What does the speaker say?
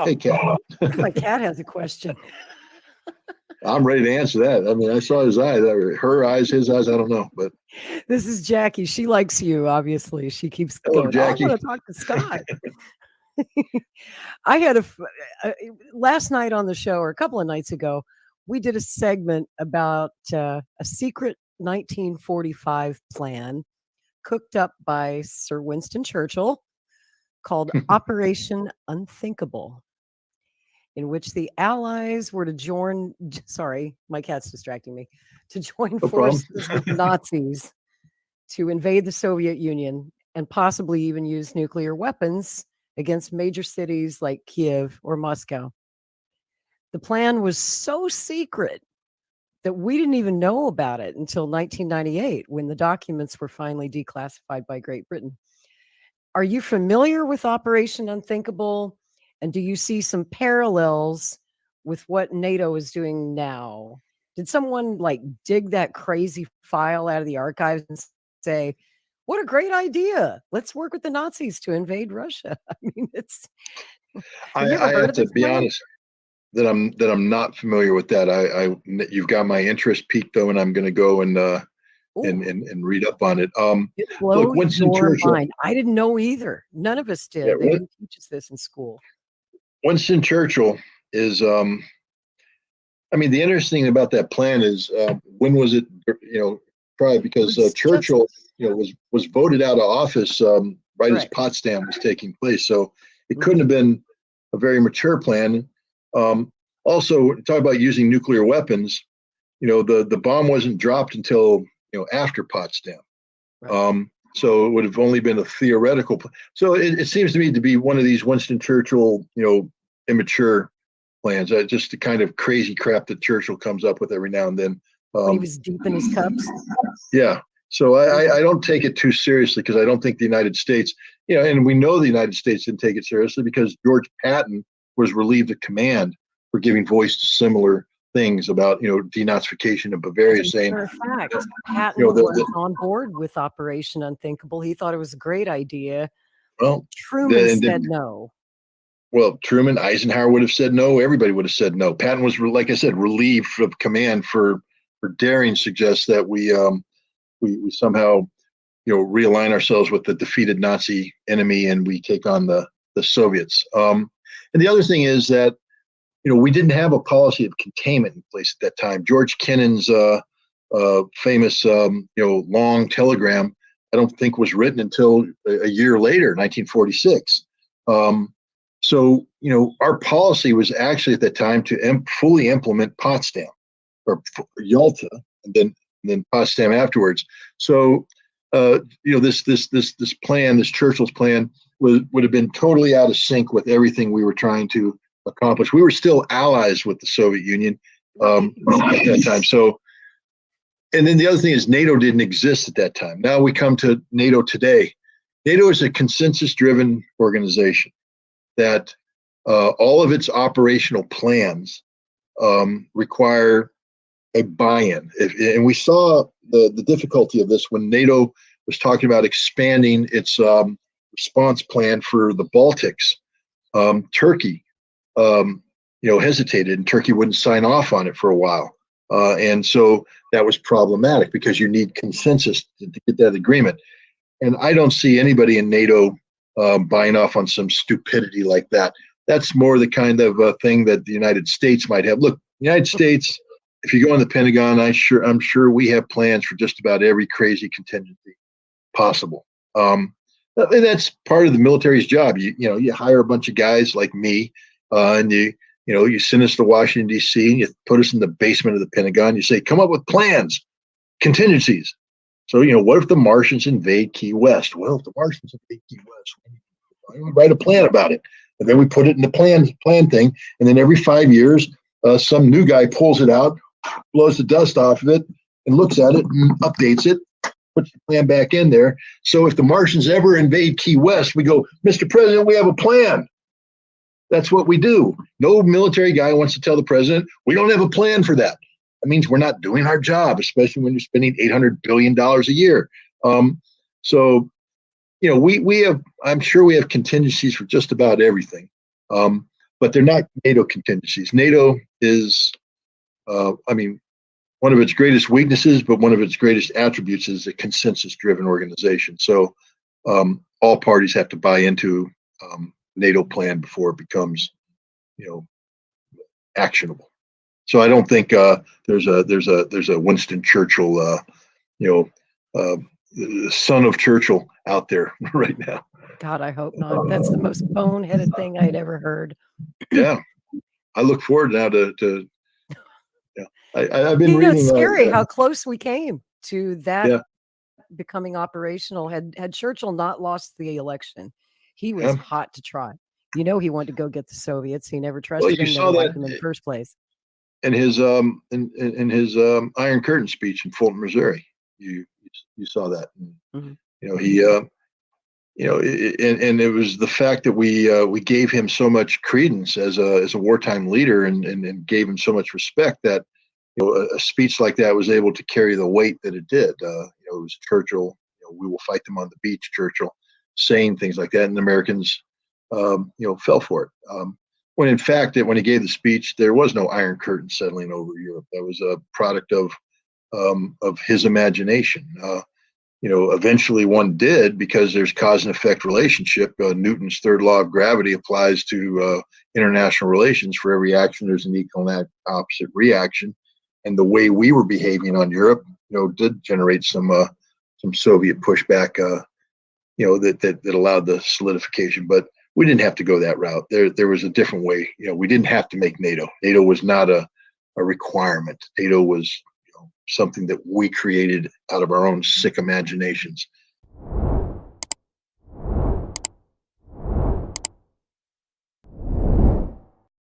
Hey, Cat. My cat has a question. I'm ready to answer that. I mean, I saw his eyes, her eyes, his eyes. I don't know, but This is Jackie. She likes you, obviously. She keeps hello, going, "Oh, I Jackie. want to talk to Scott." I had last night on the show, or a couple of nights ago, we did a segment about a secret 1945 plan cooked up by Sir Winston Churchill called Operation Unthinkable, in which the Allies were to join, sorry, my cat's distracting me, to join No problem. forces with the Nazis to invade the Soviet Union and possibly even use nuclear weapons against major cities like Kiev or Moscow. The plan was so secret that we didn't even know about it until 1998, when the documents were finally declassified by Great Britain. Are you familiar with Operation Unthinkable? And do you see some parallels with what NATO is doing now? Did someone like dig that crazy file out of the archives and say, what a great idea. Let's work with the Nazis to invade Russia? I mean, it's. I have to be honest that I'm not familiar with that. You've got my interest peaked though, and I'm going to go and read up on it. Look, Winston Churchill. Mind. I didn't know either. None of us did. They didn't teach us this in school. Winston Churchill is. I mean, the interesting thing about that plan is when was it? Tried because Churchill, was voted out of office right as Potsdam was taking place. So it couldn't have been a very mature plan. Also, talk about using nuclear weapons. The bomb wasn't dropped until after Potsdam. Right. So it would have only been a theoretical plan. So it seems to me to be one of these Winston Churchill, immature plans. Just the kind of crazy crap that Churchill comes up with every now and then. When he was deep in his cups. Yeah. So I don't take it too seriously because I don't think the United States, and we know the United States didn't take it seriously because George Patton was relieved of command for giving voice to similar things about, denazification of Bavaria. As a matter of fact, Patton was on board with Operation Unthinkable. He thought it was a great idea. Well, Truman said no. Well, Truman, Eisenhower would have said no. Everybody would have said no. Patton was, like I said, relieved of command for daring suggests that we somehow, realign ourselves with the defeated Nazi enemy and we take on the Soviets. And the other thing is that, we didn't have a policy of containment in place at that time. George Kennan's famous, long telegram, I don't think was written until a year later, 1946. So, our policy was actually at that time to fully implement Potsdam or Yalta, and then Potsdam afterwards. So, this plan, this Churchill's plan, would have been totally out of sync with everything we were trying to accomplish. We were still allies with the Soviet Union at that time. So, and then the other thing is NATO didn't exist at that time. Now we come to NATO today. NATO is a consensus-driven organization that all of its operational plans require a buy-in. And we saw the difficulty of this when NATO was talking about expanding its response plan for the Baltics. Turkey, hesitated, and Turkey wouldn't sign off on it for a while. And so that was problematic because you need consensus to get that agreement. And I don't see anybody in NATO buying off on some stupidity like that. That's more the kind of thing that the United States might have. Look, the United States, if you go in the Pentagon, I'm sure we have plans for just about every crazy contingency possible. And that's part of the military's job. You hire a bunch of guys like me, and you send us to Washington, D.C., and you put us in the basement of the Pentagon. You say, come up with plans, contingencies. So, what if the Martians invade Key West? Well, if the Martians invade Key West, we write a plan about it. And then we put it in the plan thing. And then every 5 years, some new guy pulls it out, blows the dust off of it, and looks at it and updates it, puts the plan back in there. So if the Martians ever invade Key West, we go, Mr. President, we have a plan. That's what we do. No military guy wants to tell the president, we don't have a plan for that. That means we're not doing our job, especially when you're spending $800 billion a year. So, we have, I'm sure we have contingencies for just about everything. But but they're not NATO contingencies. NATO is, I mean, one of its greatest weaknesses, but one of its greatest attributes is a consensus-driven organization. So all parties have to buy into NATO plan before it becomes, actionable. So I don't think there's a Winston Churchill, son of Churchill out there right now. God, I hope not. That's the most boneheaded thing I'd ever heard. Yeah, I look forward now to I've been reading. It's scary how close we came to that Yeah. becoming operational. Had Churchill not lost the election, he was hot to try. He wanted to go get the Soviets. He never trusted them, never liked them in the first place. In his Iron Curtain speech in Fulton, Missouri, you saw that. And, he and it was the fact that we gave him so much credence as a wartime leader and gave him so much respect that a speech like that was able to carry the weight that it did. It was Churchill. We will fight them on the beach. Churchill saying things like that, and the Americans, fell for it. When in fact, when he gave the speech, there was no Iron Curtain settling over Europe. That was a product of his imagination. Eventually one did, because there's cause and effect relationship. Newton's third law of gravity applies to international relations. For every action, there's an equal and opposite reaction. And the way we were behaving on Europe, did generate some Soviet pushback, that allowed the solidification. But we didn't have to go that route. There was a different way. We didn't have to make NATO. NATO was not a requirement. NATO was something that we created out of our own sick imaginations.